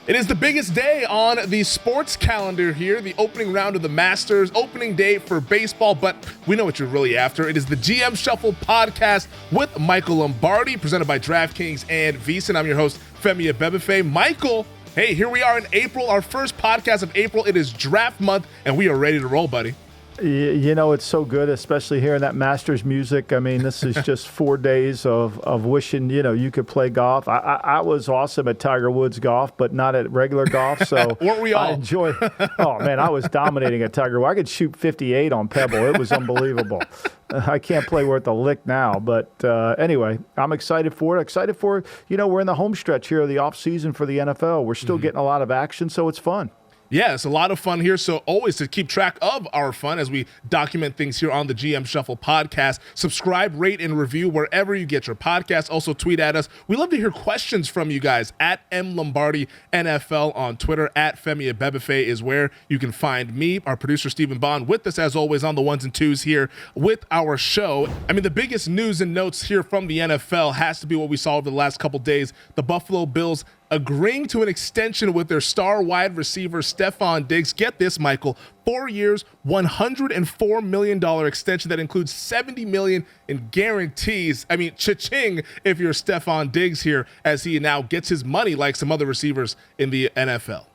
It is the biggest day on the sports calendar here, the opening round of the Masters, opening day for baseball, but we know what you're really after. It is the GM Shuffle podcast with Michael Lombardi, presented by DraftKings and VSiN. I'm your host, Femi Abebefe. Michael, hey, here we are in April, our first podcast of April. It is draft month, and we are ready to roll, buddy. You know, it's so good, especially hearing that Masters music. I mean, this is just 4 days of wishing, you could play golf. I was awesome at Tiger Woods golf, but not at regular golf. So weren't we all? I enjoy. Oh, man, I was dominating at Tiger Woods. I could shoot 58 on Pebble. It was unbelievable. I can't play worth a lick now. But anyway, I'm excited for it. We're in the home stretch here of the offseason for the NFL. We're still getting a lot of action, so it's fun. Yeah, it's a lot of fun here. So always to keep track of our fun as we document things here on the GM Shuffle podcast, subscribe, rate, and review wherever you get your podcast. Also tweet at us. We love to hear questions from you guys at @MLombardiNFL on Twitter. At Femi Abebefe is where you can find me, our producer Stephen Bond, with us as always on the ones and twos here with our show. I mean, the biggest news and notes here from the NFL has to be what we saw over the last couple days. The Buffalo Bills agreeing to an extension with their star wide receiver, Stefon Diggs. Get this, Michael, 4 years, $104 million extension that includes $70 million in guarantees. I mean, cha-ching if you're Stefon Diggs here, as he now gets his money like some other receivers in the NFL.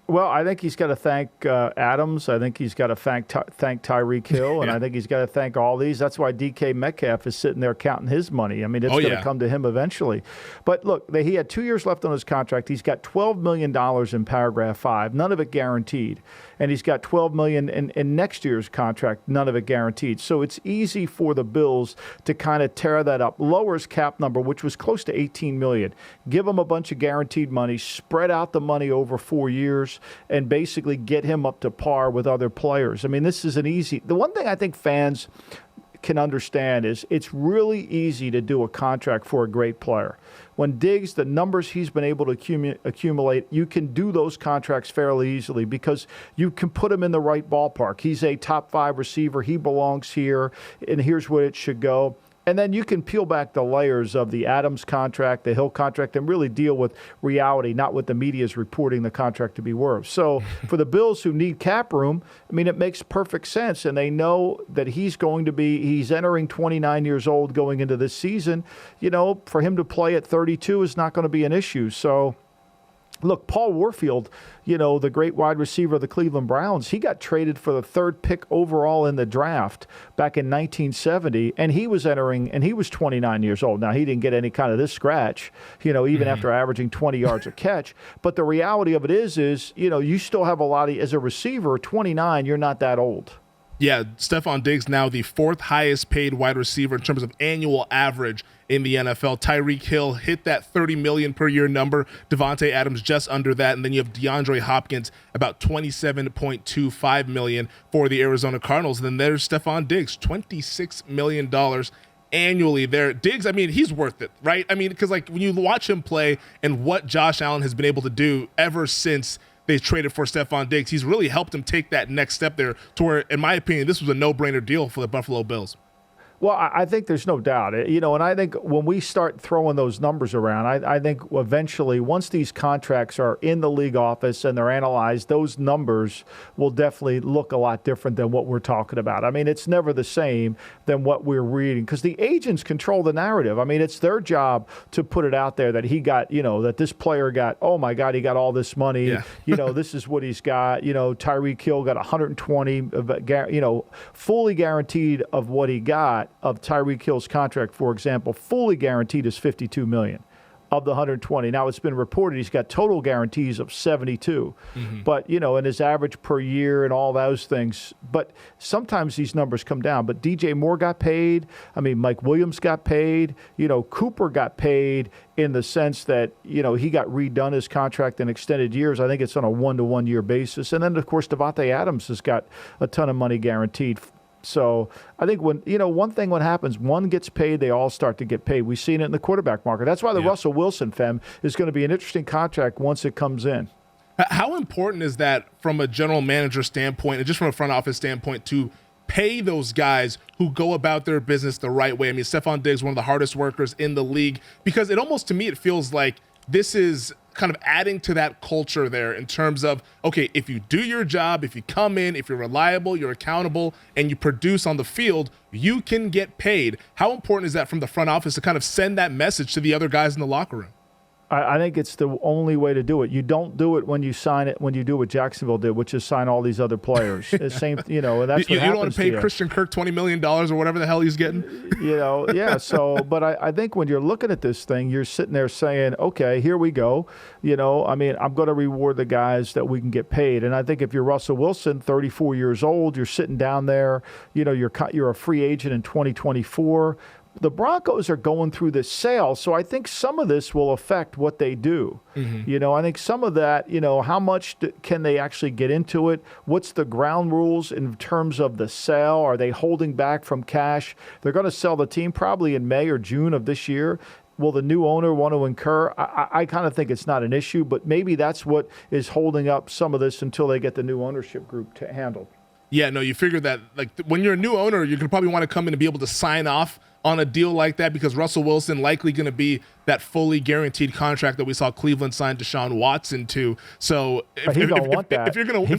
Well, I think he's got to thank Adams. I think he's got to thank Tyreek Hill, and I think he's got to thank all these. That's why DK Metcalf is sitting there counting his money. I mean, it's going to come to him eventually. But look, he had 2 years left on his contract. He's got $12 million in paragraph 5, none of it guaranteed. And he's got $12 million in next year's contract, none of it guaranteed. So it's easy for the Bills to kind of tear that up, lower his cap number, which was close to $18 million. Give him a bunch of guaranteed money, spread out the money over 4 years, and basically get him up to par with other players. I mean, this is the one thing I think fans can understand is it's really easy to do a contract for a great player. When Diggs, the numbers he's been able to accumulate, you can do those contracts fairly easily because you can put him in the right ballpark. He's a top 5 receiver. He belongs here, and here's where it should go. And then you can peel back the layers of the Adams contract, the Hill contract, and really deal with reality, not what the media is reporting the contract to be worth. So for the Bills who need cap room, I mean, it makes perfect sense. And they know that he's entering 29 years old going into this season. For him to play at 32 is not going to be an issue. So look, Paul Warfield, the great wide receiver of the Cleveland Browns, he got traded for the 3rd pick overall in the draft back in 1970, and he was 29 years old. Now, he didn't get any kind of this scratch, even after averaging 20 yards a catch. But the reality of it is you still have a lot of, as a receiver, 29, you're not that old. Yeah, Stefon Diggs now the 4th highest paid wide receiver in terms of annual average in the NFL. Tyreek Hill hit that $30 million per year number. Davante Adams just under that. And then you have DeAndre Hopkins about $27.25 million for the Arizona Cardinals. And then there's Stefon Diggs, $26 million annually there. Diggs, I mean, he's worth it, right? I mean, because when you watch him play and what Josh Allen has been able to do ever since they traded for Stefon Diggs, he's really helped him take that next step there to where, in my opinion, this was a no-brainer deal for the Buffalo Bills. Well, I think there's no doubt. And I think when we start throwing those numbers around, I think eventually once these contracts are in the league office and they're analyzed, those numbers will definitely look a lot different than what we're talking about. I mean, it's never the same than what we're reading because the agents control the narrative. I mean, it's their job to put it out there that he got, that this player got, oh my God, he got all this money. Yeah. This is what he's got. Tyreek Hill got 120, fully guaranteed of what he got. Of Tyreek Hill's contract, for example, fully guaranteed is $52 million of the 120. Now it's been reported he's got total guarantees of 72, but and his average per year and all those things. But sometimes these numbers come down. But DJ Moore got paid. I mean, Mike Williams got paid. Cooper got paid in the sense that he got redone his contract in extended years. I think it's on a 1-to-1 year basis. And then of course DeVante Adams has got a ton of money guaranteed. So I think when happens, one gets paid, they all start to get paid. We've seen it in the quarterback market. That's why the Russell Wilson, is going to be an interesting contract once it comes in. How important is that from a general manager standpoint and just from a front office standpoint to pay those guys who go about their business the right way? I mean, Stefon Diggs, one of the hardest workers in the league, because it almost, to me, it feels like this is kind of adding to that culture there in terms of, okay, if you do your job, if you come in, if you're reliable, you're accountable, and you produce on the field, you can get paid. How important is that from the front office to kind of send that message to the other guys in the locker room? I think it's the only way to do it. You don't do it when you sign it, when you do what Jacksonville did, which is sign all these other players. The same, and that's what happens. You don't want to pay Christian Kirk $20 million or whatever the hell he's getting. Yeah. So, but I think when you're looking at this thing, you're sitting there saying, okay, here we go. I'm going to reward the guys that we can get paid. And I think if you're Russell Wilson, 34 years old, you're sitting down there, you're a free agent in 2024. The Broncos are going through this sale, so I think some of this will affect what they do. Mm-hmm. I think some of that, how much can they actually get into it? What's the ground rules in terms of the sale? Are they holding back from cash? They're going to sell the team probably in May or June of this year. Will the new owner want to incur? I kind of think it's not an issue, but maybe that's what is holding up some of this until they get the new ownership group to handle. Yeah, no, you figure that when you're a new owner, you're going to probably want to come in and be able to sign off on a deal like that because Russell Wilson likely going to be that fully guaranteed contract that we saw Cleveland sign Deshaun Watson to. So if you're going to want that, fam. You're going to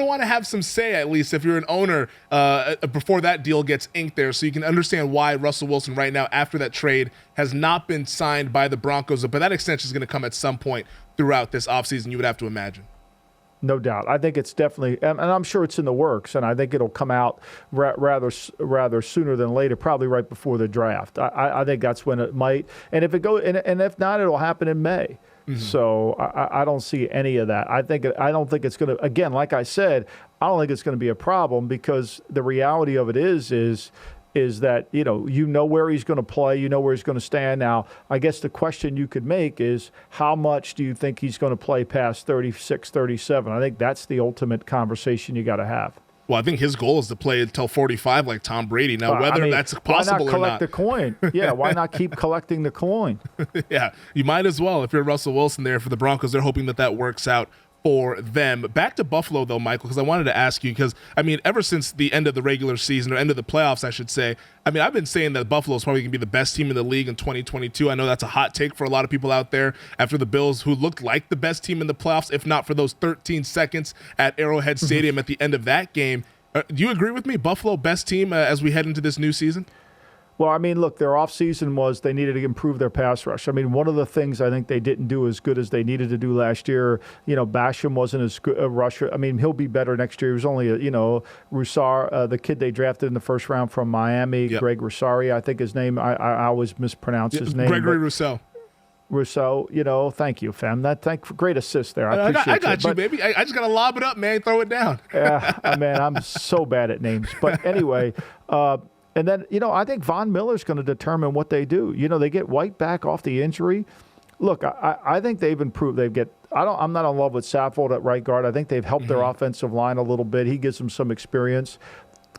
want to have some say, at least if you're an owner, before that deal gets inked there, so you can understand why Russell Wilson right now, after that trade, has not been signed by the Broncos. But that extension is going to come at some point throughout this offseason, you would have to imagine. No doubt. I think it's definitely, and I'm sure it's in the works, and I think it'll come out rather sooner than later, probably right before the draft. I think that's when it might, and if it goes, and if not, it'll happen in May. Mm-hmm. So I don't see any of that. I don't think it's going to. Again, like I said, I don't think it's going to be a problem because the reality of it is that you know where he's going to play, you know where he's going to stand. Now, I guess the question you could make is how much do you think he's going to play past 36, 37? I think that's the ultimate conversation you got to have. Well, I think his goal is to play until 45 like Tom Brady. Now, whether that's possible or not. Why not collect the coin? Yeah, why not keep collecting the coin? Yeah, you might as well. If you're Russell Wilson there for the Broncos, they're hoping that works out for them. Back to Buffalo, though, Michael, because I wanted to ask you, because, ever since the end of the regular season, or end of the playoffs, I should say, I've been saying that Buffalo is probably going to be the best team in the league in 2022. I know that's a hot take for a lot of people out there after the Bills, who looked like the best team in the playoffs, if not for those 13 seconds at Arrowhead Stadium at the end of that game. Do you agree with me? Buffalo, best team as we head into this new season? Well, look, their offseason was they needed to improve their pass rush. One of the things I think they didn't do as good as they needed to do last year, Basham wasn't as good a rusher. He'll be better next year. He was only, Roussar, the kid they drafted in the first round from Miami, yep. Greg Rousseau, I think his name, I always mispronounce his name. Gregory Rousseau. Rousseau, thank you, fam. Great assist there. I appreciate I got you, baby. I just got to lob it up, man. Throw it down. Yeah, I'm so bad at names. But anyway, and then, I think Von Miller's going to determine what they do. They get White back off the injury. Look, I think they've improved. I'm not in love with Saffold at right guard. I think they've helped their offensive line a little bit. He gives them some experience.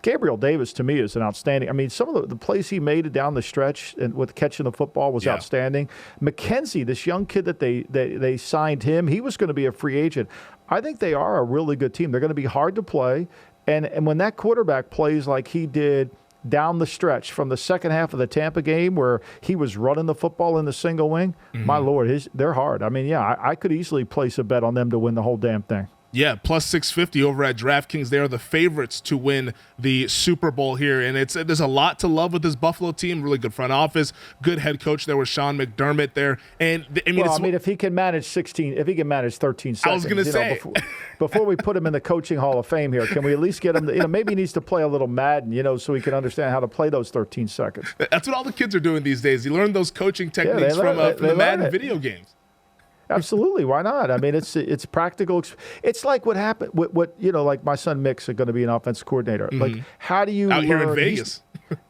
Gabriel Davis, to me, is an outstanding. Some of the plays he made down the stretch and with catching the football was outstanding. McKenzie, this young kid that they signed him, he was going to be a free agent. I think they are a really good team. They're going to be hard to play. And when that quarterback plays like he did down the stretch from the second half of the Tampa game where he was running the football in the single wing, my Lord, they're hard. I could easily place a bet on them to win the whole damn thing. Yeah, plus 650 over at DraftKings. They are the favorites to win the Super Bowl here, and there's a lot to love with this Buffalo team. Really good front office, good head coach there with Sean McDermott there, and if he can manage 13 seconds, I was going to say before we put him in the coaching Hall of Fame here, can we at least get him? Maybe he needs to play a little Madden, so he can understand how to play those 13 seconds. That's what all the kids are doing these days. You learn those coaching techniques from the Madden video games. Absolutely, why not? It's practical. It's like what happened. Like my son Mick's going to be an offensive coordinator. Like, how do you out here in Vegas?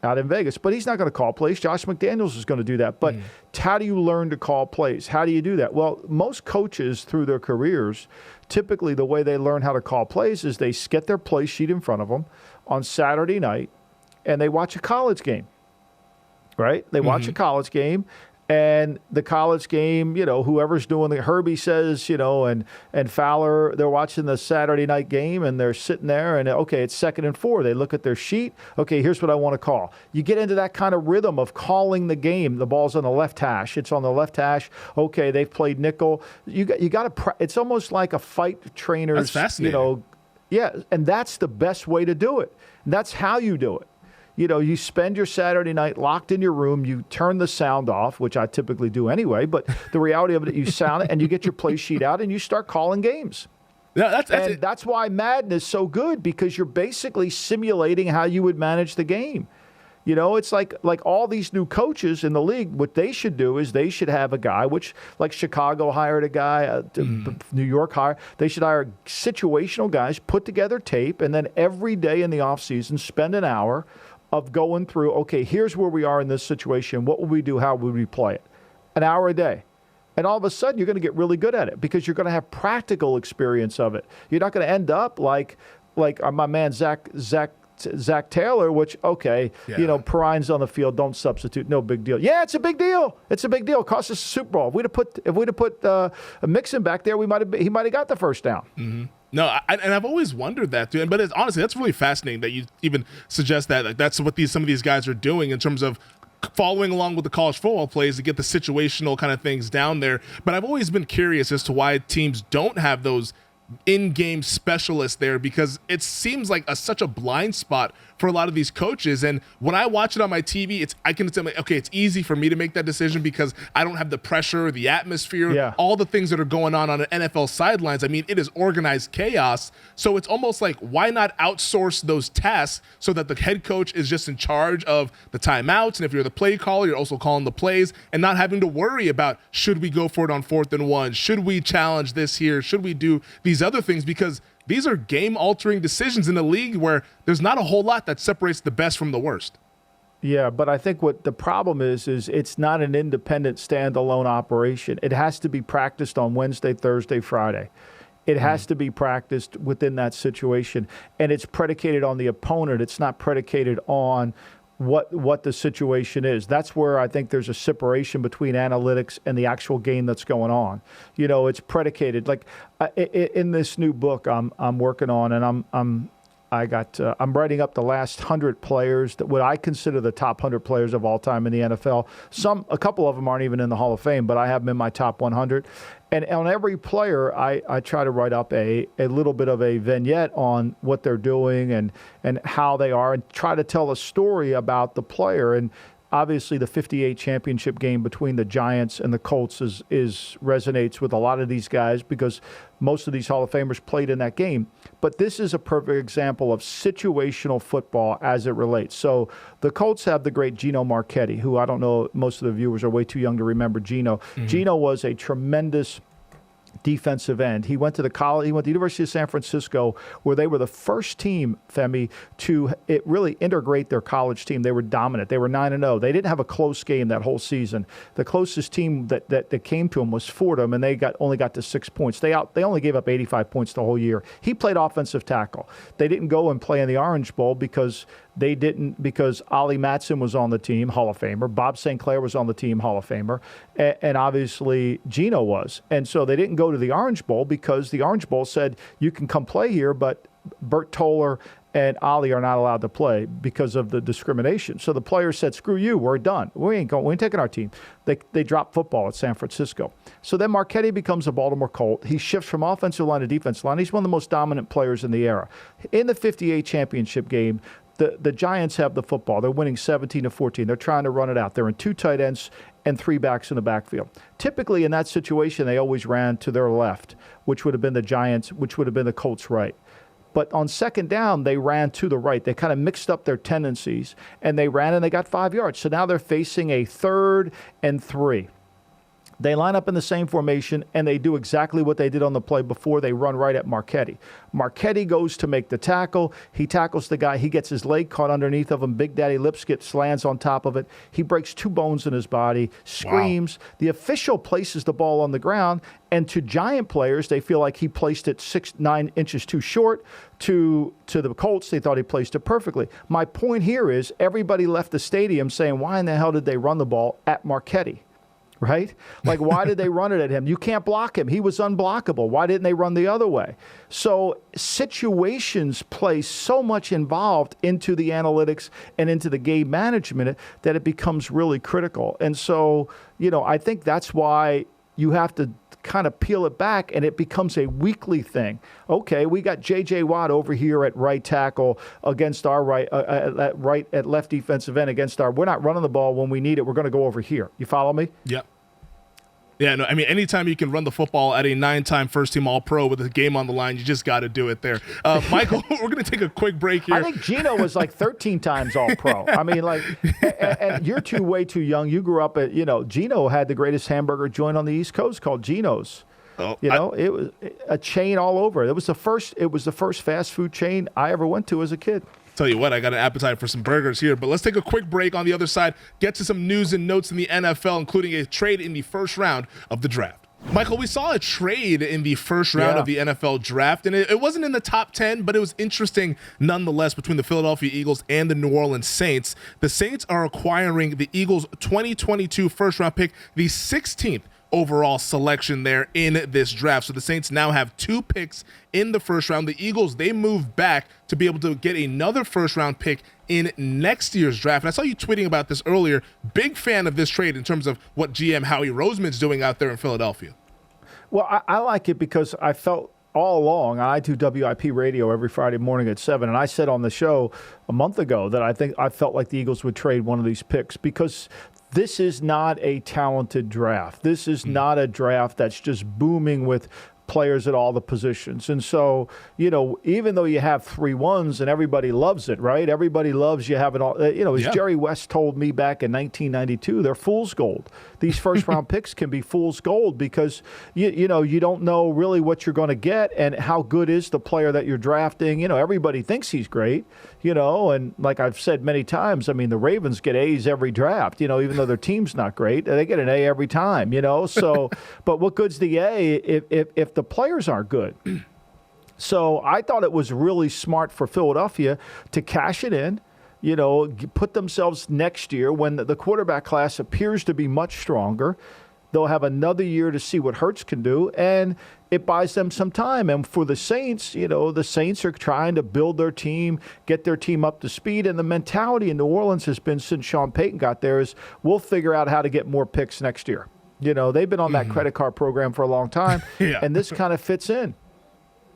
Out in Vegas, but he's not going to call plays. Josh McDaniels is going to do that. But how do you learn to call plays? How do you do that? Well, most coaches through their careers, typically the way they learn how to call plays is they get their play sheet in front of them on Saturday night, and they watch a college game. Right? They watch a college game. And the college game, whoever's doing the Herbie says, and Fowler, they're watching the Saturday night game and they're sitting there and, okay, it's 2nd and 4. They look at their sheet. Okay, here's what I want to call. You get into that kind of rhythm of calling the game. The ball's on the left hash. It's on the left hash. Okay, they've played nickel. You got to. It's almost like a fight trainer's. That's fascinating. Yeah, and that's the best way to do it. And that's how you do it. You spend your Saturday night locked in your room, you turn the sound off, which I typically do anyway, but the reality of it, you sound it, and you get your play sheet out, and you start calling games. Yeah, that's why Madden is so good, because you're basically simulating how you would manage the game. It's like all these new coaches in the league, what they should do is they should have a guy, which like Chicago hired a guy, New York hired, they should hire situational guys, put together tape, and then every day in the offseason spend an hour of going through, okay, here's where we are in this situation. What would we do? How would we play it? An hour a day. And all of a sudden, you're going to get really good at it because you're going to have practical experience of it. You're not going to end up like my man Zach Taylor, which, okay, Perine's on the field, don't substitute, no big deal. Yeah, it's a big deal. It's a big deal. It cost us a Super Bowl. If we'd have put Mixon back there, he might have got the first down. Mm-hmm. No, and I've always wondered that too. But honestly, that's really fascinating that you even suggest that. Like, that's what some of these guys are doing in terms of following along with the college football plays to get the situational kind of things down there. But I've always been curious as to why teams don't have those in-game specialists there, because it seems like such a blind spot for a lot of these coaches. And when I watch it on my TV, I can say, okay, it's easy for me to make that decision because I don't have the pressure, the atmosphere, all the things that are going on an NFL sidelines. I mean, it is organized chaos. So it's almost like, why not outsource those tasks so that the head coach is just in charge of the timeouts? And if you're the play caller, you're also calling the plays and not having to worry about, should we go for it on 4th and 1? Should we challenge this here? Should we do these other things? Because these are game-altering decisions in a league where there's not a whole lot that separates the best from the worst. Yeah, but I think what the problem is it's not an independent, standalone operation. It has to be practiced on Wednesday, Thursday, Friday. It has to be practiced within that situation, and it's predicated on the opponent. It's not predicated on what the situation is. That's where I think there's a separation between analytics and the actual game that's going on. It's predicated in this new book I'm working on, and I'm writing up the last 100 players that what I consider the top 100 players of all time in the NFL. A couple of them aren't even in the Hall of Fame, but I have them in my top 100. And on every player, I try to write up a little bit of a vignette on what they're doing and how they are, and try to tell a story about the player. And obviously, the '58 championship game between the Giants and the Colts resonates with a lot of these guys because most of these Hall of Famers played in that game. But this is a perfect example of situational football as it relates. So the Colts have the great Gino Marchetti, who I don't know, most of the viewers are way too young to remember Gino. Mm-hmm. Gino was a tremendous defensive end. He went to the University of San Francisco, where they were the first team, Femi, to really integrate their college team. They were dominant. They were 9-0. They didn't have a close game that whole season. The closest team that came to them was Fordham, and they only got to 6 points. They only gave up 85 points the whole year. He played offensive tackle. They didn't go and play in the Orange Bowl because Ollie Matson was on the team, Hall of Famer. Bob St. Clair was on the team, Hall of Famer. And obviously Gino was. And so they didn't go to the Orange Bowl because the Orange Bowl said, you can come play here, but Bert Toller and Ollie are not allowed to play because of the discrimination. So the players said, screw you, we're done. We ain't taking our team. They dropped football at San Francisco. So then Marchetti becomes a Baltimore Colt. He shifts from offensive line to defensive line. He's one of the most dominant players in the era. In the '58 championship game, the Giants have the football. They're winning 17-14. They're trying to run it out. They're in 2 tight ends and 3 backs in the backfield. Typically in that situation, they always ran to their left, which would have been the Giants, which would have been the Colts' right. But on second down, they ran to the right. They kind of mixed up their tendencies, and they ran and they got 5 yards. So now they're facing a 3rd and 3. They line up in the same formation, and they do exactly what they did on the play before. They run right at Marchetti. Marchetti goes to make the tackle. He tackles the guy. He gets his leg caught underneath of him. Big Daddy Lipskit lands on top of it. He breaks 2 bones in his body, screams. Wow. The official places the ball on the ground, and to Giant players, they feel like he placed it 6-9 inches too short. To the Colts, they thought he placed it perfectly. My point here is everybody left the stadium saying, why in the hell did they run the ball at Marchetti? right? Like, why did they run it at him? You can't block him. He was unblockable. Why didn't they run the other way? So situations play so much involved into the analytics and into the game management that it becomes really critical. And so, I think that's why you have to kind of peel it back, and it becomes a weekly thing. Okay, we got J.J. Watt over here at right tackle against our at left defensive end against our. We're not running the ball when we need it. We're going to go over here. You follow me? Yep. Yeah, no, I mean, anytime you can run the football at a 9-time first-team All-Pro with a game on the line, you just got to do it there. Michael, we're going to take a quick break here. I think Gino was like 13 times All-Pro. I mean, like, and you're way too young. You grew up at, Gino had the greatest hamburger joint on the East Coast called Gino's. Oh, it was a chain all over. It was the first fast food chain I ever went to as a kid. Tell you what, I got an appetite for some burgers here, but let's take a quick break. On the other side, get to some news and notes in the NFL, including a trade in the first round of the draft. Michael, we saw a trade in the first round of the NFL draft, and it wasn't in the top 10, but it was interesting nonetheless between the Philadelphia Eagles and the New Orleans Saints. The Saints are acquiring the Eagles' 2022 first-round pick, the 16th overall selection there in this draft. So the Saints now have 2 picks in the first round. The Eagles, they move back to be able to get another first round pick in next year's draft. And I saw you tweeting about this earlier. Big fan of this trade in terms of what GM Howie Roseman's doing out there in Philadelphia. Well, I like it because I felt all along, I do WIP radio every Friday morning at 7, and I said on the show a month ago that I felt like the Eagles would trade one of these picks because this is not a talented draft. This is not a draft that's just booming with players at all the positions. And so, even though you have 3 ones and everybody loves it, right? Everybody loves you having all, as Jerry West told me back in 1992, they're fool's gold. These first round picks can be fool's gold because, you don't know really what you're going to get and how good is the player that you're drafting. Everybody thinks he's great, and like I've said many times, I mean, the Ravens get A's every draft, even though their team's not great, they get an A every time, so, but what good's the A if the players aren't good? So I thought it was really smart for Philadelphia to cash it in, put themselves next year when the quarterback class appears to be much stronger. They'll have another year to see what Hurts can do, and it buys them some time. And for the Saints, the Saints are trying to build their team, get their team up to speed, and the mentality in New Orleans has been since Sean Payton got there is we'll figure out how to get more picks next year. They've been on that credit card program for a long time, and this kind of fits in.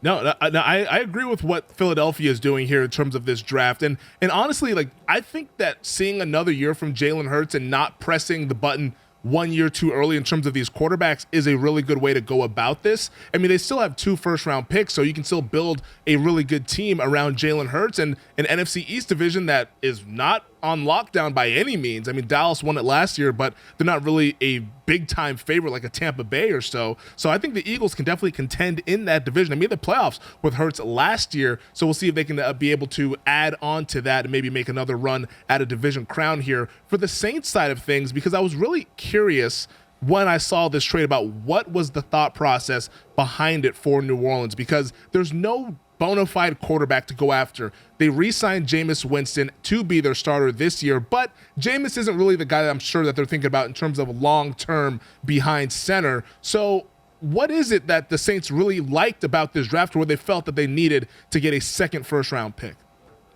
No, I agree with what Philadelphia is doing here in terms of this draft. And honestly, I think that seeing another year from Jalen Hurts and not pressing the button 1 year too early in terms of these quarterbacks is a really good way to go about this. I mean, they still have 2 first-round picks, so you can still build a really good team around Jalen Hurts and an NFC East division that is not on lockdown by any means. I mean, Dallas won it last year, but they're not really a big-time favorite like a Tampa Bay or so. So I think the Eagles can definitely contend in that division. They made the playoffs with Hurts last year, so we'll see if they can be able to add on to that and maybe make another run at a division crown here. For the Saints side of things, because I was really curious when I saw this trade about what was the thought process behind it for New Orleans, because there's no bona fide quarterback to go after. They re-signed Jameis Winston to be their starter this year, but Jameis isn't really the guy that I'm sure that they're thinking about in terms of long-term behind center. So what is it that the Saints really liked about this draft where they felt that they needed to get a second first-round pick?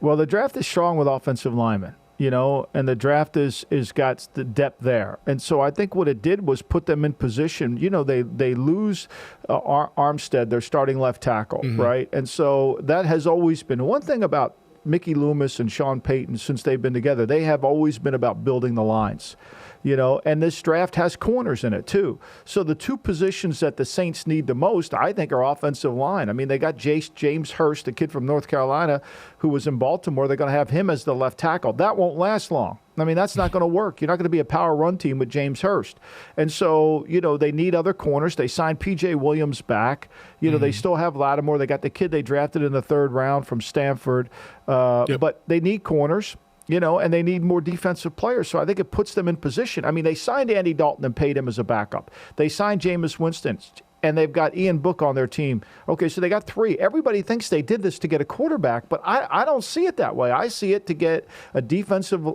Well, the draft is strong with offensive linemen. And the draft is got the depth there. And so I think what it did was put them in position. They lose Armstead, their starting left tackle, right? And so that has always been one thing about Mickey Loomis and Sean Payton since they've been together. They have always been about building the lines. And this draft has corners in it too. So the 2 positions that the Saints need the most, I think, are offensive line. I mean, they got James Hurst, the kid from North Carolina, who was in Baltimore. They're going to have him as the left tackle. That won't last long. I mean, that's not going to work. You're not going to be a power run team with James Hurst. And so, they need other corners. They signed P.J. Williams back. They still have Lattimore. They got the kid they drafted in the 3rd round from Stanford. But they need corners. And they need more defensive players. So I think it puts them in position. I mean, they signed Andy Dalton and paid him as a backup. They signed Jameis Winston, and they've got Ian Book on their team. Okay, so they got 3. Everybody thinks they did this to get a quarterback, but I don't see it that way. I see it to get a defensive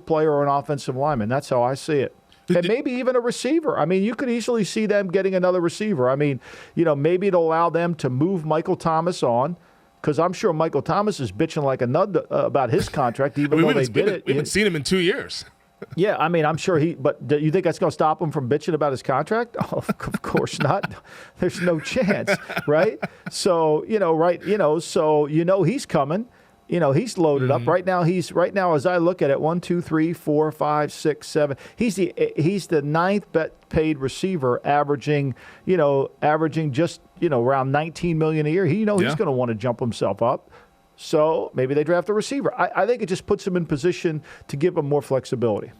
player or an offensive lineman. That's how I see it. And maybe even a receiver. I mean, you could easily see them getting another receiver. I mean, maybe it'll allow them to move Michael Thomas on, because I'm sure Michael Thomas is bitching like a nut about his contract, even though they did it. We haven't seen him in 2 years. Yeah, I mean, I'm sure but do you think that's going to stop him from bitching about his contract? Oh, of course not. There's no chance, right? So, he's coming. He's loaded up right now. As I look at it, 1, 2, 3, 4, 5, 6, 7. He's the ninth paid receiver, averaging just around $19 million a year. He's going to want to jump himself up. So maybe they draft a receiver. I think it just puts him in position to give him more flexibility.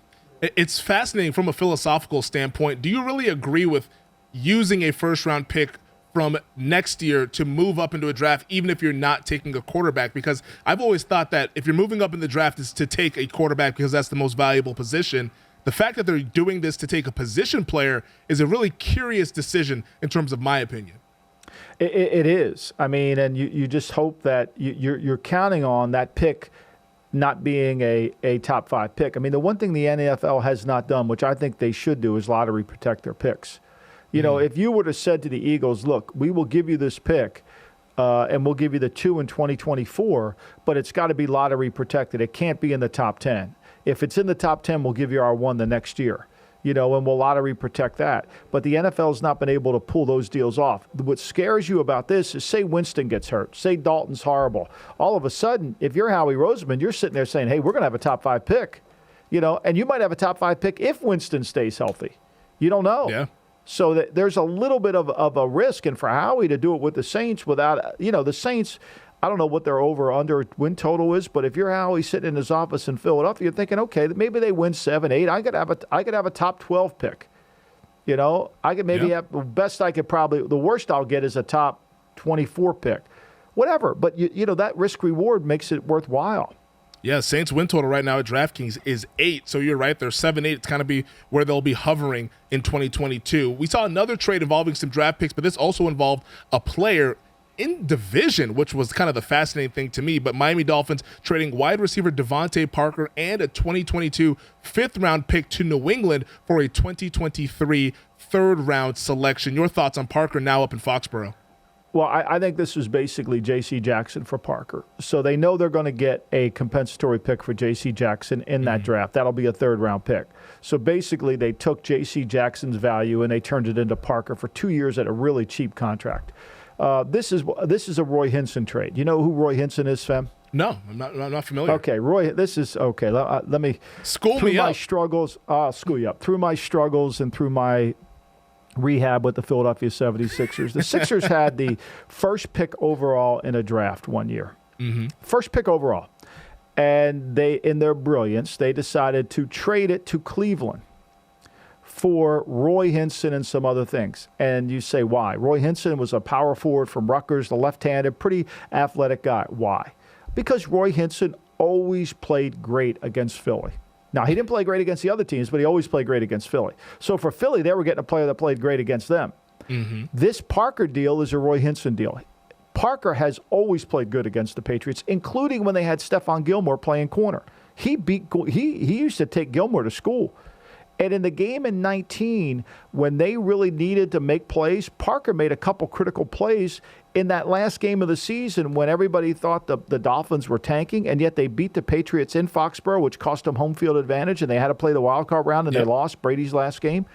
It's fascinating from a philosophical standpoint. Do you really agree with using a first-round pick from next year to move up into a draft, even if you're not taking a quarterback? Because I've always thought that if you're moving up in the draft is to take a quarterback because that's the most valuable position. The fact that they're doing this to take a position player is a really curious decision in terms of my opinion. It is. I mean, and you just hope that you're counting on that pick not being a top 5 pick. I mean, the one thing the NFL has not done, which I think they should do, is lottery protect their picks. If you would have said to the Eagles, look, we will give you this pick and we'll give you the 2 in 2024, but it's got to be lottery protected. It can't be in the top 10. If it's in the top 10, we'll give you our 1 the next year. And we'll lottery protect that. But the NFL has not been able to pull those deals off. What scares you about this is, say Winston gets hurt, say Dalton's horrible. All of a sudden, if you're Howie Roseman, you're sitting there saying, hey, we're going to have a top 5 pick. And you might have a top 5 pick if Winston stays healthy. You don't know. Yeah. So that there's a little bit of a risk. And for Howie to do it with the Saints without, the Saints, I don't know what their over-under win total is, but if you're Howie sitting in his office in Philadelphia, you're thinking, okay, maybe they win 7, 8. I could have a top 12 pick. I could maybe have the best I could probably. The worst I'll get is a top 24 pick, whatever. But that risk reward makes it worthwhile. Yeah, Saints win total right now at DraftKings is 8. So you're right, they're 7, 8. It's kind of be where they'll be hovering in 2022. We saw another trade involving some draft picks, but this also involved a player in division, which was kind of the fascinating thing to me. But Miami Dolphins trading wide receiver DeVante Parker and a 2022 5th-round pick to New England for a 2023 3rd-round selection. Your thoughts on Parker now up in Foxborough? Well, I think this is basically J.C. Jackson for Parker. So they know they're going to get a compensatory pick for J.C. Jackson in that draft. That'll be a 3rd-round pick. So basically they took J.C. Jackson's value and they turned it into Parker for 2 years at a really cheap contract. This is a Roy Hinson trade. You know who Roy Hinson is, Fem? No, I'm not familiar. Okay, Roy. This is okay. Let me school through me my up. Struggles. School you up through my struggles and through my rehab with the Philadelphia 76ers. The Sixers had the first pick overall in a draft one year. First pick overall, and they, in their brilliance, they decided to trade it to Cleveland for Roy Hinson and some other things. And you say, why? Roy Hinson was a power forward from Rutgers, the left-handed, pretty athletic guy. Why? Because Roy Hinson always played great against Philly. Now, he didn't play great against the other teams, but he always played great against Philly. So for Philly, they were getting a player that played great against them. This Parker deal is a Roy Hinson deal. Parker has always played good against the Patriots, including when they had Stephon Gilmore playing corner. He used to take Gilmore to school. And in the game in 19, when they really needed to make plays, Parker made a couple critical plays in that last game of the season when everybody thought the Dolphins were tanking, and yet they beat the Patriots in Foxborough, which cost them home field advantage, and they had to play the wild card round, and they lost Brady's last game.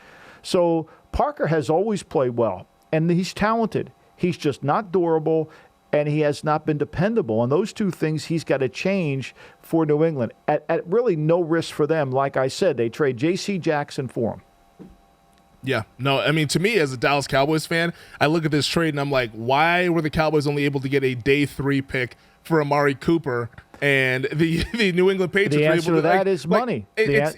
So Parker has always played well, and he's talented. He's just not durable, and he has not been dependable. And those two things he's got to change for New England at really no risk for them. Like I said, they trade J.C. Jackson for him. Yeah. No, I mean, to me, as a Dallas Cowboys fan, I look at this trade and I'm like, why were the Cowboys only able to get a day 3 pick for Amari Cooper and the New England Patriots? The answer were able to that is money.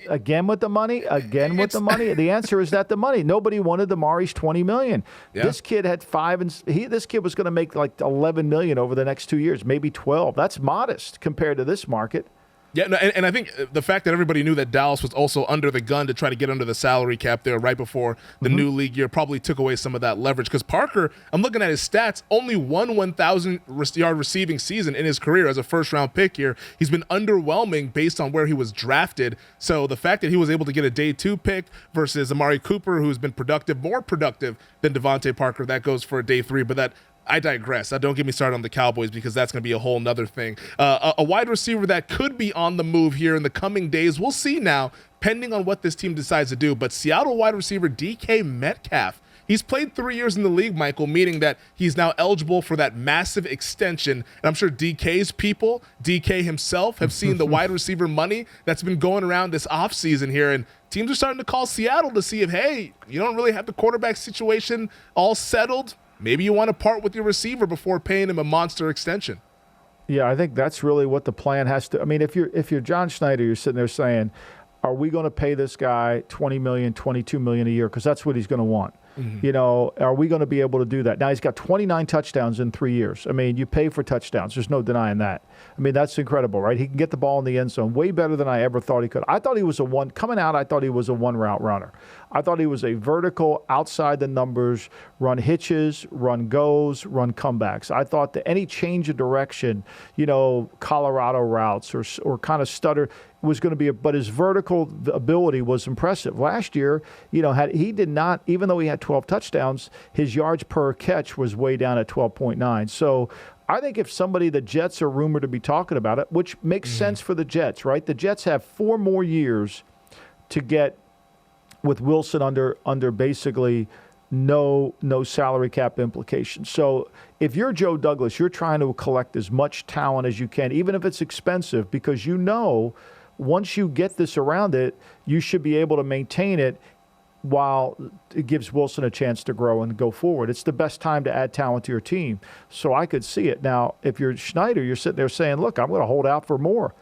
Again with the money. The answer is that the money. Nobody wanted Amari's $20 million. Yeah. This kid had this kid was going to make like $11 million over the next 2 years, maybe 12. That's modest compared to this market. Yeah, no, and I think the fact that everybody knew that Dallas was also under the gun to try to get under the salary cap there right before the new league year probably took away some of that leverage. Because Parker, I'm looking at his stats, only one 1,000-yard receiving season in his career as a first-round pick here. He's been underwhelming based on where he was drafted. So the fact that he was able to get a day 2 pick versus Amari Cooper, who's been more productive than DeVante Parker, that goes for a day 3. But I digress. Don't get me started on the Cowboys because that's going to be a whole nother thing. A wide receiver that could be on the move here in the coming days. We'll see now, pending on what this team decides to do. But Seattle wide receiver DK Metcalf, he's played 3 years in the league, Michael, meaning that he's now eligible for that massive extension. And I'm sure DK's people, DK himself, have seen the wide receiver money that's been going around this offseason here. And teams are starting to call Seattle to see if, hey, you don't really have the quarterback situation all settled. Maybe you want to part with your receiver before paying him a monster extension. Yeah, I think that's really what the plan has to. I mean, if you're John Schneider, you're sitting there saying, are we going to pay this guy $20 million, $22 million a year? Because that's what he's going to want. You know, are we going to be able to do that? Now, he's got 29 touchdowns in 3 years. I mean, you pay for touchdowns. There's no denying that. I mean, that's incredible, right? He can get the ball in the end zone way better than I ever thought he could. I thought he was coming out, I thought he was a one-route runner. I thought he was a vertical, outside the numbers, run hitches, run goes, run comebacks. I thought that any change of direction, you know, Colorado routes or kind of stutter was going to be but his vertical ability was impressive. Last year, you know, he did not, even though he had 12 touchdowns, his yards per catch was way down at 12.9. So I think if the Jets are rumored to be talking about it, which makes sense for the Jets, right? The Jets have 4 more years to get with Wilson under basically no salary cap implications. So if you're Joe Douglas, you're trying to collect as much talent as you can, even if it's expensive, because you know once you get this around it, you should be able to maintain it while it gives Wilson a chance to grow and go forward. It's the best time to add talent to your team. So I could see it. Now, if you're Schneider, you're sitting there saying, look, I'm going to hold out for more.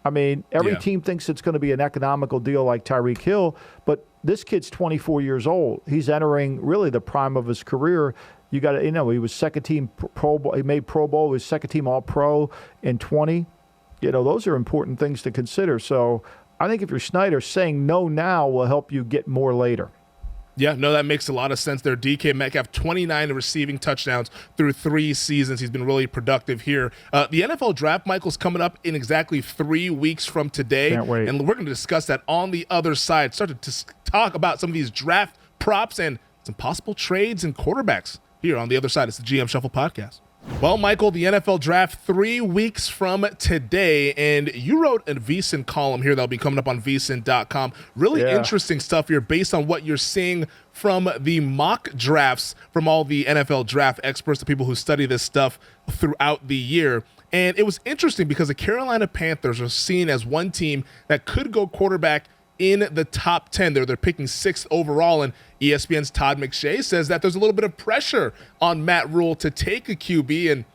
I mean, every team thinks it's going to be an economical deal like Tyreek Hill, but this kid's 24 years old. He's entering really the prime of his career. You got to, you know, he was second team Pro Bowl. He made Pro Bowl. He was second team All-Pro in 20. You know, those are important things to consider. So I think if you're Schneider, saying no now will help you get more later. Yeah, no, that makes a lot of sense there. DK Metcalf, 29 receiving touchdowns through 3 seasons. He's been really productive here. The NFL Draft, Michael's coming up in exactly 3 weeks from today. Can't wait. And we're going to discuss that on the other side. Start to talk about some of these draft props and some possible trades and quarterbacks here on the other side. It's the GM Shuffle Podcast. Well, Michael, the NFL Draft 3 weeks from today, and you wrote a VSiN column here that'll be coming up on VSiN.com. Really interesting stuff here based on what you're seeing from the mock drafts from all the NFL draft experts, the people who study this stuff throughout the year. And it was interesting because the Carolina Panthers are seen as one team that could go quarterback in the top 10. They're picking 6th overall, and ESPN's Todd McShay says that there's a little bit of pressure on Matt Rule to take a QB, and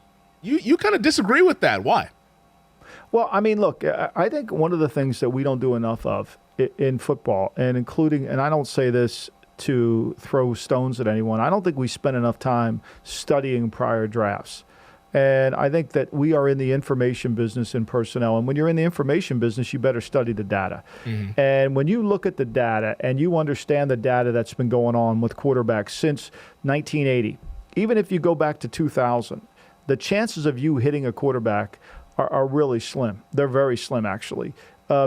you kind of disagree with that. Why? Well, I mean, look, I think one of the things that we don't do enough of in football, and I don't say this to throw stones at anyone, I don't think we spend enough time studying prior drafts. And I think that we are in the information business in personnel. And when you're in the information business, you better study the data. And when you look at the data and you understand the data that's been going on with quarterbacks since 1980, even if you go back to 2000, the chances of you hitting a quarterback are really slim. They're very slim, actually,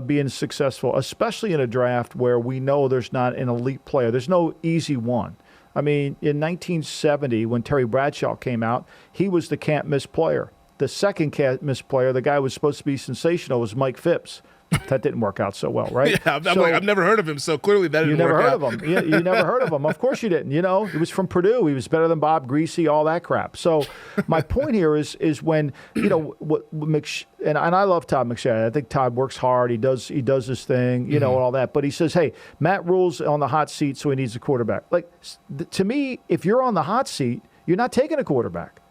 being successful, especially in a draft where we know there's not an elite player. There's no easy one. I mean, in 1970, when Terry Bradshaw came out, he was the can't-miss player. The second can't-miss player, the guy who was supposed to be sensational, was Mike Phipps. That didn't work out so well, right? Yeah, I've never heard of him, so clearly that didn't work out. You never heard of him. You never heard of him. Of course you didn't. You know, he was from Purdue. He was better than Bob Greasy, all that crap. So my point here is when, you know, and I love Todd McShay. I think Todd works hard. He does his thing, you know, and all that. But he says, hey, Matt Rule's on the hot seat, so he needs a quarterback. Like, to me, if you're on the hot seat, you're not taking a quarterback.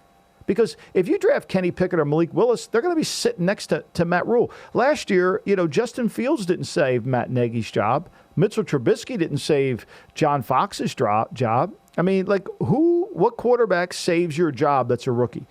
Because if you draft Kenny Pickett or Malik Willis, they're going to be sitting next to Matt Rule. Last year, you know, Justin Fields didn't save Matt Nagy's job. Mitchell Trubisky didn't save John Fox's job. I mean, like, what quarterback saves your job that's a rookie?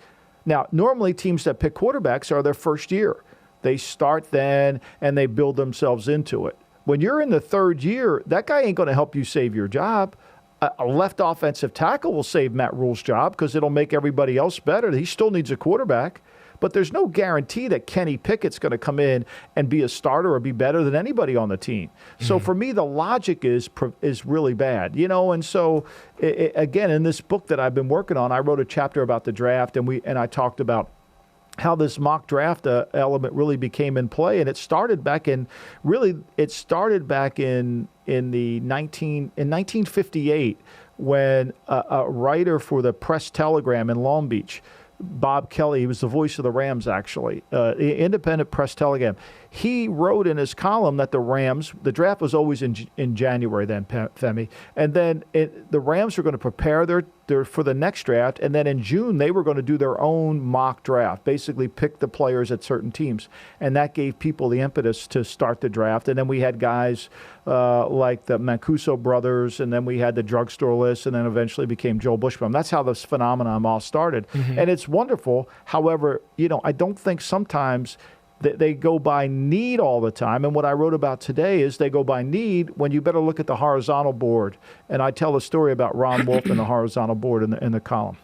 Now, normally teams that pick quarterbacks are their first year. They start then, and they build themselves into it. When you're in the third year, that guy ain't going to help you save your job. A left offensive tackle will save Matt Rule's job because it'll make everybody else better. He still needs a quarterback. But there's no guarantee that Kenny Pickett's going to come in and be a starter or be better than anybody on the team. So for me, the logic is really bad, And so again, in this book that I've been working on, I wrote a chapter about the draft, and I talked about how this mock draft element really became in play, and it started back in 1958 when a writer for the Press Telegram in Long Beach, Bob Kelly, he was the voice of the Rams, actually, the Independent Press Telegram. He wrote in his column that the draft was always in January then, Femi, and then the Rams were going to prepare their for the next draft, and then in June they were going to do their own mock draft, basically pick the players at certain teams, and that gave people the impetus to start the draft. And then we had guys like the Mancuso brothers, and then we had the drugstore list, and then eventually became Joel Bushbaum. That's how this phenomenon all started, and it's wonderful. However, I don't think sometimes they go by need all the time. And what I wrote about today is they go by need when you better look at the horizontal board. And I tell a story about Ron Wolf and the horizontal board in the column.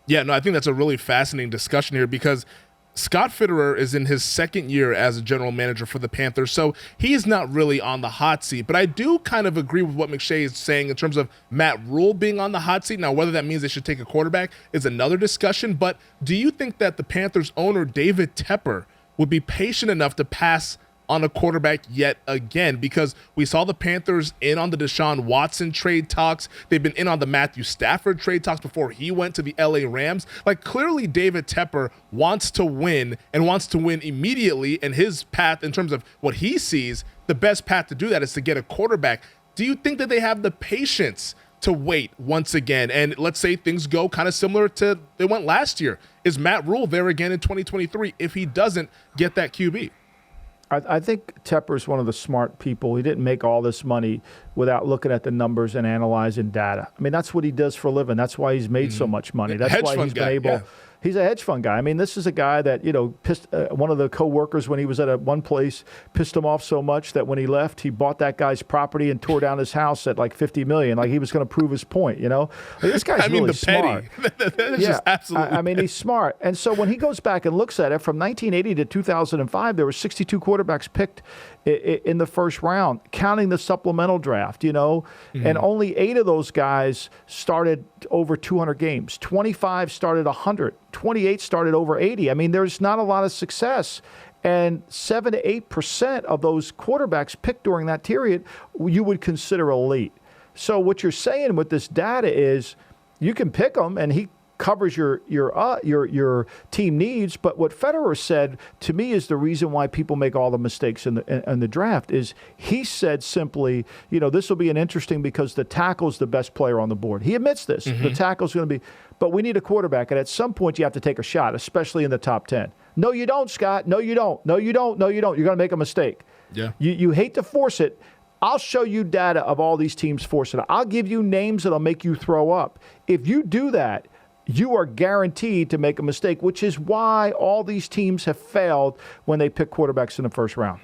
Yeah, no, I think that's a really fascinating discussion here because Scott Fitterer is in his second year as a general manager for the Panthers, so he is not really on the hot seat. But I do kind of agree with what McShay is saying in terms of Matt Rule being on the hot seat. Now, whether that means they should take a quarterback is another discussion. But do you think that the Panthers owner, David Tepper, would be patient enough to pass on a quarterback yet again? Because we saw the Panthers in on the Deshaun Watson trade talks. They've been in on the Matthew Stafford trade talks before he went to the LA Rams. Like, clearly David Tepper wants to win and wants to win immediately, and his path in terms of what he sees, the best path to do that is to get a quarterback. Do you think that they have the patience to wait once again? And let's say things go kind of similar to they went last year. Is Matt Rule there again in 2023 if he doesn't get that QB? I think Tepper's one of the smart people. He didn't make all this money without looking at the numbers and analyzing data. I mean, that's what he does for a living. That's why he's made so much money. That's why he's been able. Yeah. He's a hedge fund guy. I mean, this is a guy that, pissed one of the coworkers when he was at one place, pissed him off so much that when he left, he bought that guy's property and tore down his house at like $50 million. Like he was going to prove his point, Like, this guy's really smart. That's just absolutely I mean, he's smart. And so when he goes back and looks at it, from 1980 to 2005, there were 62 quarterbacks picked in the first round, counting the supplemental draft, and only 8 of those guys started over 200 games. 25 started 100. 28 started over 80. I mean, there's not a lot of success. And 7 to 8% of those quarterbacks picked during that period, you would consider elite. So what you're saying with this data is you can pick them, and he covers your team needs. But what Federer said to me is the reason why people make all the mistakes in the draft is he said simply, this will be an interesting because the tackle's the best player on the board. He admits this. The tackle's going to be, but we need a quarterback. And at some point you have to take a shot, especially in the top 10. No, you don't, Scott. No, you don't. No, you don't. No, you don't. You're going to make a mistake. Yeah. You hate to force it. I'll show you data of all these teams forcing it. I'll give you names that'll make you throw up. If you do that, you are guaranteed to make a mistake, which is why all these teams have failed when they pick quarterbacks in the first round.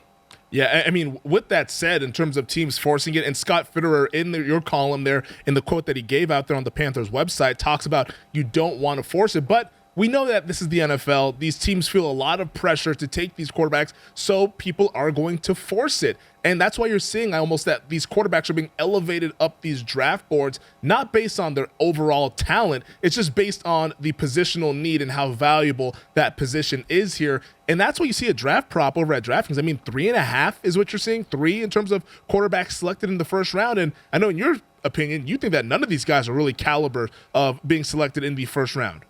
Yeah, I mean, with that said, in terms of teams forcing it, and Scott Fitterer in your column there, in the quote that he gave out there on the Panthers website, talks about you don't want to force it, but we know that this is the NFL. These teams feel a lot of pressure to take these quarterbacks, so people are going to force it. And that's why you're seeing almost that these quarterbacks are being elevated up these draft boards, not based on their overall talent. It's just based on the positional need and how valuable that position is here. And that's why you see a draft prop over at DraftKings. I mean, 3.5 is what you're seeing, 3 in terms of quarterbacks selected in the first round. And I know in your opinion, you think that none of these guys are really caliber of being selected in the first round.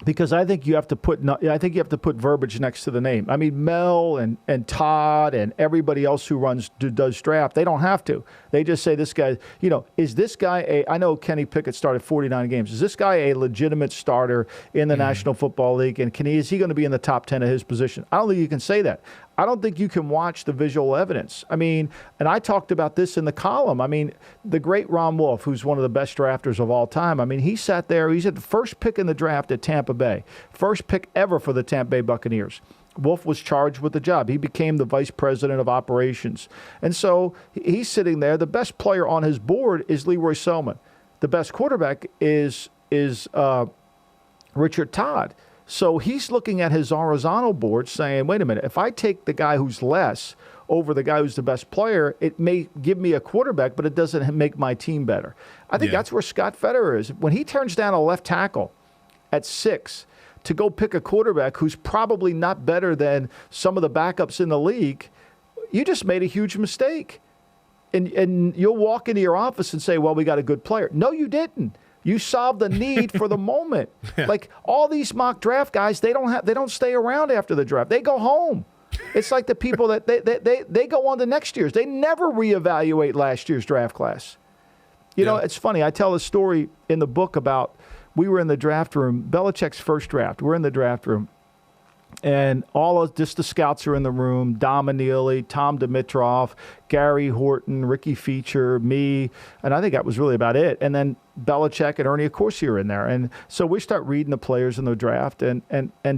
Because I think you have to put verbiage next to the name. I mean, Mel and Todd and everybody else who does draft, they don't have to. They just say this guy, is this guy I know Kenny Pickett started 49 games. Is this guy a legitimate starter in the National Football League? And is he going to be in the top 10 of his position? I don't think you can say that. I don't think you can watch the visual evidence. I mean, and I talked about this in the column. I mean, the great Ron Wolf, who's one of the best drafters of all time, I mean, he sat there. He's at the first pick in the draft at Tampa Bay. First pick ever for the Tampa Bay Buccaneers. Wolf was charged with the job. He became the vice president of operations. And so he's sitting there. The best player on his board is Leroy Selman. The best quarterback is Richard Todd. So he's looking at his horizontal board saying, wait a minute, if I take the guy who's less over the guy who's the best player, it may give me a quarterback, but it doesn't make my team better. I think that's where Scott Federer is. When he turns down a left tackle at 6 to go pick a quarterback who's probably not better than some of the backups in the league, you just made a huge mistake. And you'll walk into your office and say, well, we got a good player. No, you didn't. You solved the need for the moment. Like all these mock draft guys, they don't stay around after the draft. They go home. It's like the people that they go on to next year's. They never reevaluate last year's draft class. You know, it's funny. I tell a story in the book about we were in the draft room, Belichick's first draft. We're in the draft room. And just the scouts are in the room, Dom Annealy, Tom Dimitroff, Gary Horton, Ricky Feature, me, and I think that was really about it. And then Belichick and Ernie Accorsi are in there. And so we start reading the players in the draft, and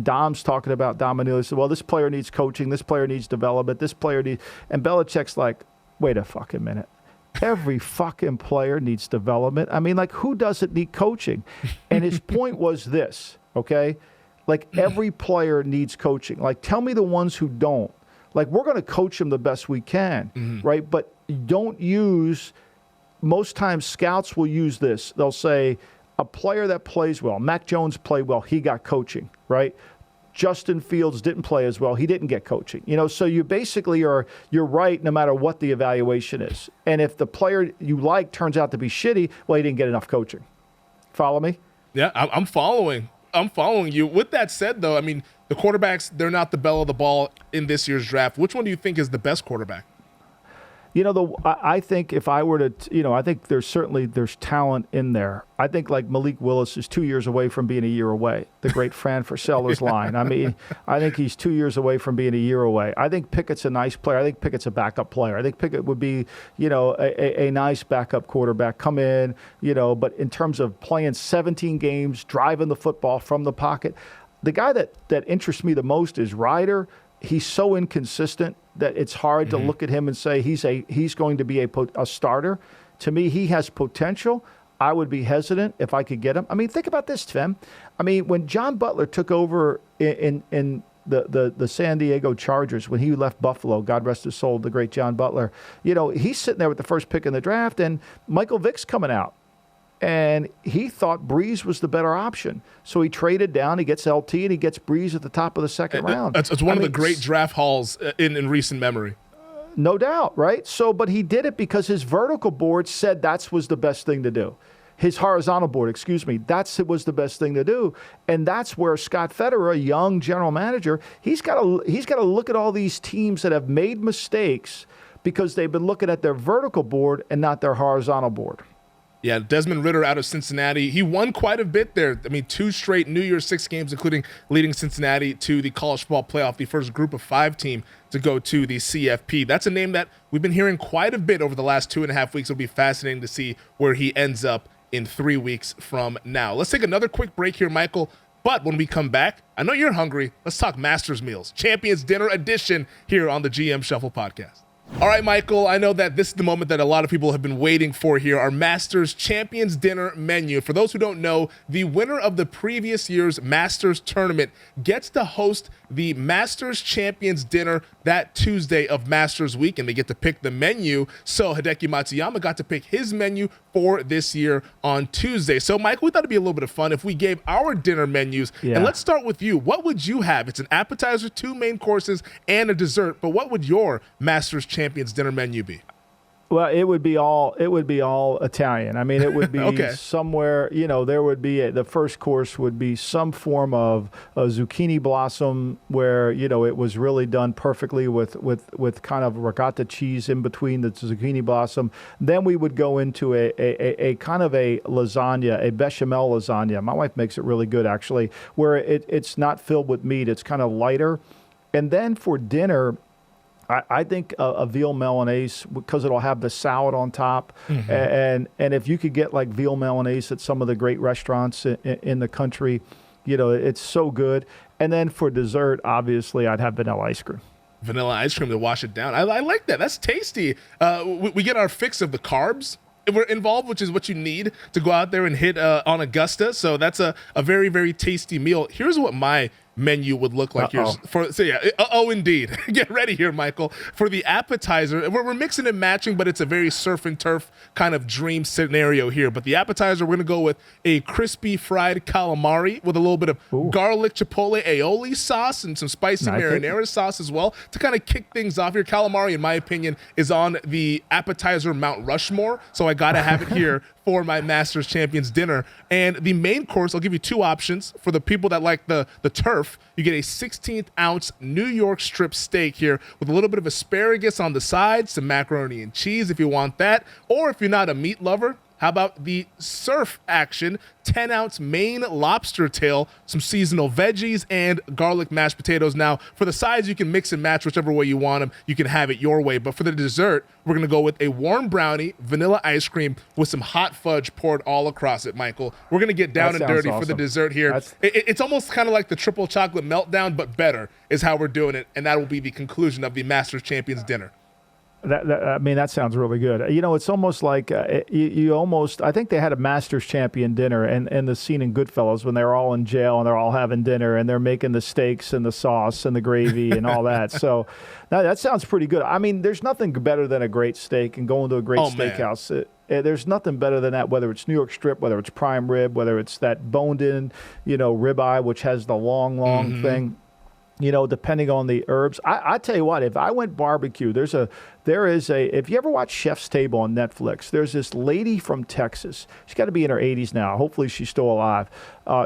Dom's talking about Dom Annealy. Said, well, this player needs coaching, this player needs development, this player needs... And Belichick's like, wait a fucking minute. Every fucking player needs development. I mean, like, who doesn't need coaching? And his point was this, okay? Like, every player needs coaching. Like, tell me the ones who don't. Like, we're going to coach them the best we can, right? But don't use, most times scouts will use this. They'll say, a player that plays well, Mac Jones played well, he got coaching, right? Justin Fields didn't play as well, he didn't get coaching. You know, so you basically you're right no matter what the evaluation is. And if the player you like turns out to be shitty, well, he didn't get enough coaching. Follow me? Yeah, I'm following. I'm following you. With that said, though, I mean, the quarterbacks, they're not the belle of the ball in this year's draft. Which one do you think is the best quarterback? You know, I think if I were to, I think there's talent in there. I think like Malik Willis is 2 years away from being a year away. The great Fran Fraseller's line. I mean, I think he's 2 years away from being a year away. I think Pickett's a nice player. I think Pickett's a backup player. I think Pickett would be, a nice backup quarterback. Come in, but in terms of playing 17 games, driving the football from the pocket, the guy that interests me the most is Ryder. He's so inconsistent that it's hard to look at him and say he's going to be a starter. To me, he has potential. I would be hesitant if I could get him. I mean, think about this, Fem. I mean, when John Butler took over in the San Diego Chargers, when he left Buffalo, God rest his soul, the great John Butler, he's sitting there with the first pick in the draft, and Michael Vick's coming out. And he thought Breeze was the better option. So he traded down, he gets LT, and he gets Breeze at the top of the second round. It's one of the great draft hauls in recent memory. No doubt, right? So, but he did it because his vertical board said that was the best thing to do. His horizontal board, was the best thing to do. And that's where Scott Federer, a young general manager, he's got to look at all these teams that have made mistakes because they've been looking at their vertical board and not their horizontal board. Yeah, Desmond Ridder out of Cincinnati. He won quite a bit there. I mean, 2 straight New Year's Six games, including leading Cincinnati to the college football playoff, the first group of 5 team to go to the CFP. That's a name that we've been hearing quite a bit over the last 2.5 weeks. It'll be fascinating to see where he ends up in 3 weeks from now. Let's take another quick break here, Michael. But when we come back, I know you're hungry. Let's talk Masters Meals, Champions Dinner Edition here on the GM Shuffle Podcast. All right, Michael, I know that this is the moment that a lot of people have been waiting for here, our Masters Champions Dinner menu. For those who don't know, the winner of the previous year's Masters tournament gets to host the Masters Champions Dinner that Tuesday of Masters Week, and they get to pick the menu. So Hideki Matsuyama got to pick his menu for this year on Tuesday. So, Michael, we thought it'd be a little bit of fun if we gave our dinner menus. Yeah. And let's start with you. What would you have? It's an appetizer, 2 main courses, and a dessert. But what would your Masters Champions dinner menu be? Well, it would be all Italian. I mean, it would be okay. Somewhere, there would be the first course would be some form of a zucchini blossom where, it was really done perfectly with kind of ricotta cheese in between the zucchini blossom. Then we would go into a kind of a lasagna, a bechamel lasagna. My wife makes it really good, actually, where it's not filled with meat. It's kind of lighter. And then for dinner, I think a veal Milanese, because it'll have the salad on top. And if you could get like veal Milanese at some of the great restaurants in the country, It's so good. And then for dessert, obviously, I'd have vanilla ice cream. Vanilla ice cream to wash it down. I like that. That's tasty. We get our fix of the carbs we're involved, which is what you need to go out there and hit on Augusta. So that's a very, very tasty meal. Here's what my menu would look like here. Indeed. Get ready here, Michael. For the appetizer, we're mixing and matching, but it's a very surf and turf kind of dream scenario here. But the appetizer, we're going to go with a crispy fried calamari with a little bit of garlic chipotle aioli sauce and some spicy marinara sauce as well to kind of kick things off here. Calamari, in my opinion, is on the appetizer Mount Rushmore, so I got to have it here for my Masters Champions dinner. And the main course, I'll give you two options. For the people that like the turf, you get a 16th ounce New York strip steak here with a little bit of asparagus on the side, some macaroni and cheese if you want that. Or if you're not a meat lover, how about the surf action 10-ounce Maine lobster tail, some seasonal veggies, and garlic mashed potatoes. Now, for the sides, you can mix and match whichever way you want them. You can have it your way. But for the dessert, we're going to go with a warm brownie, vanilla ice cream with some hot fudge poured all across it, Michael. We're going to get down and dirty for the dessert here. It's almost kind of like the triple chocolate meltdown, but better is how we're doing it. And that will be the conclusion of the Masters Champions dinner. That sounds really good. It's almost like I think they had a Masters champion dinner and the scene in Goodfellas when they're all in jail and they're all having dinner and they're making the steaks and the sauce and the gravy and all that. So that sounds pretty good. I mean, there's nothing better than a great steak and going to a great steakhouse. There's nothing better than that, whether it's New York strip, whether it's prime rib, whether it's that boned in, ribeye, which has the long thing. Depending on the herbs. I tell you what, if I went barbecue, if you ever watch Chef's Table on Netflix, there's this lady from Texas. She's got to be in her 80s now. Hopefully she's still alive.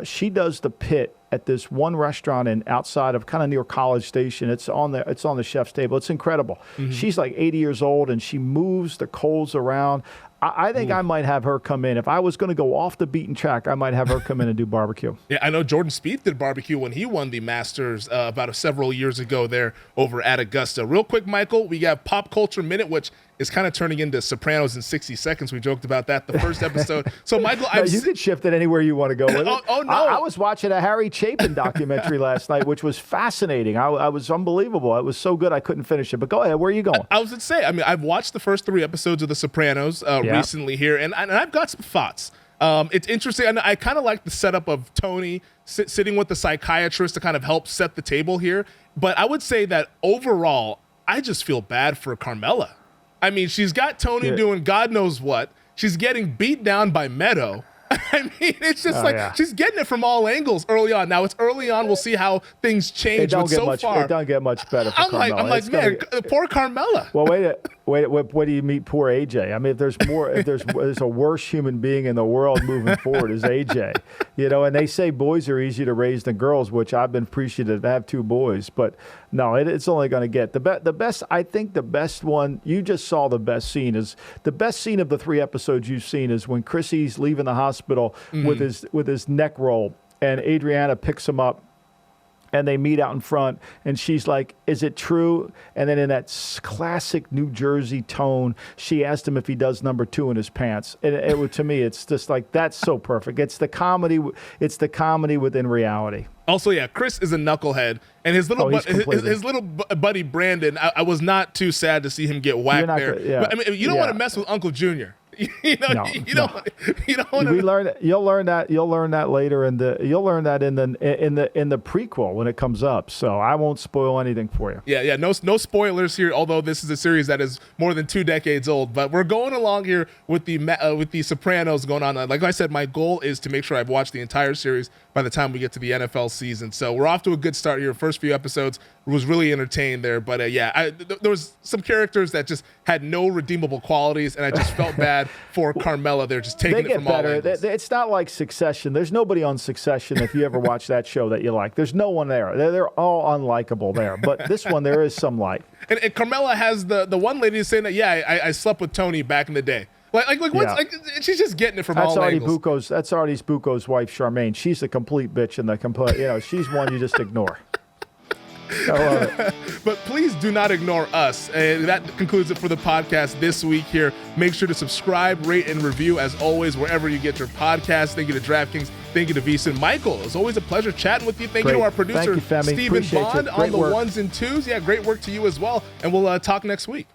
She does the pit at this one restaurant outside of kind of near College Station. It's on the Chef's Table. It's incredible. Mm-hmm. She's like 80 years old and she moves the coals around. I think I might have her come in. If I was going to go off the beaten track, I might have her come in and do barbecue. Yeah, I know Jordan Spieth did barbecue when he won the Masters about several years ago there over at Augusta. Real quick, Michael, we got Pop Culture Minute, which is kind of turning into Sopranos in 60 seconds. We joked about that the first episode. So, Michael, you can shift it anywhere you want to go with it. Oh, no. I was watching a Harry Chapin documentary last night, which was fascinating. I was unbelievable. It was so good I couldn't finish it. But go ahead. Where are you going? I was going to say, I've watched the first 3 episodes of The Sopranos recently here, and I've got some thoughts. It's interesting. And I kind of like the setup of Tony sitting with the psychiatrist to kind of help set the table here. But I would say that overall, I just feel bad for Carmela. I mean, she's got Tony doing God knows what. She's getting beat down by Meadow. I mean, it's just she's getting it from all angles early on. Now, it's early on. We'll see how things change. It don't get much better for Carmela. I'm like, man, poor Carmela. Well, wait do you meet poor AJ? I mean, if there's a worse human being in the world moving forward is AJ. And they say boys are easier to raise than girls, which I've been appreciative to have 2 boys. But no, it's only going to get the best. I think the best one you just saw. The best scene of the 3 episodes you've seen is when Chrissy's leaving the hospital with his neck roll, and Adriana picks him up. And they meet out in front, and she's like, "Is it true?" And then in that classic New Jersey tone, she asked him if he does number 2 in his pants. And to me, it's just like, that's so perfect. It's the comedy. It's the comedy within reality. Also, Chris is a knucklehead, and his little buddy Brandon. I was not too sad to see him get whacked there. But, I mean, you don't want to mess with Uncle Junior. You don't want to. You'll learn that later in the prequel when it comes up. So I won't spoil anything for you. Yeah. No spoilers here. Although this is a series that is more than 2 decades old, but we're going along here with the Sopranos going on. Like I said, my goal is to make sure I've watched the entire series by the time we get to the NFL season. So we're off to a good start here. First few episodes was really entertained there, but there was some characters that just had no redeemable qualities, and I just felt bad for Carmela. They're just taking it from all angles. It's not like Succession. There's nobody on Succession, if you ever watch that show, that you like. There's no one there. They're all unlikable there. But this one, there is some light. And Carmela has the one lady saying that, I slept with Tony back in the day. She's just getting it from all angles. That's Artie Bucco's wife, Charmaine. She's a complete bitch, and she's one you just ignore. I love it. But please do not ignore us. That concludes it for the podcast this week here. Make sure to subscribe, rate, and review, as always, wherever you get your podcasts. Thank you to DraftKings Thank you to VSiN. Michael, it's always a pleasure chatting with you. Thank you to our producer, Thank you, Femi. Stephen Appreciate Bond, you. on the work. ones and twos. Yeah, great work to you as well. And we'll talk next week.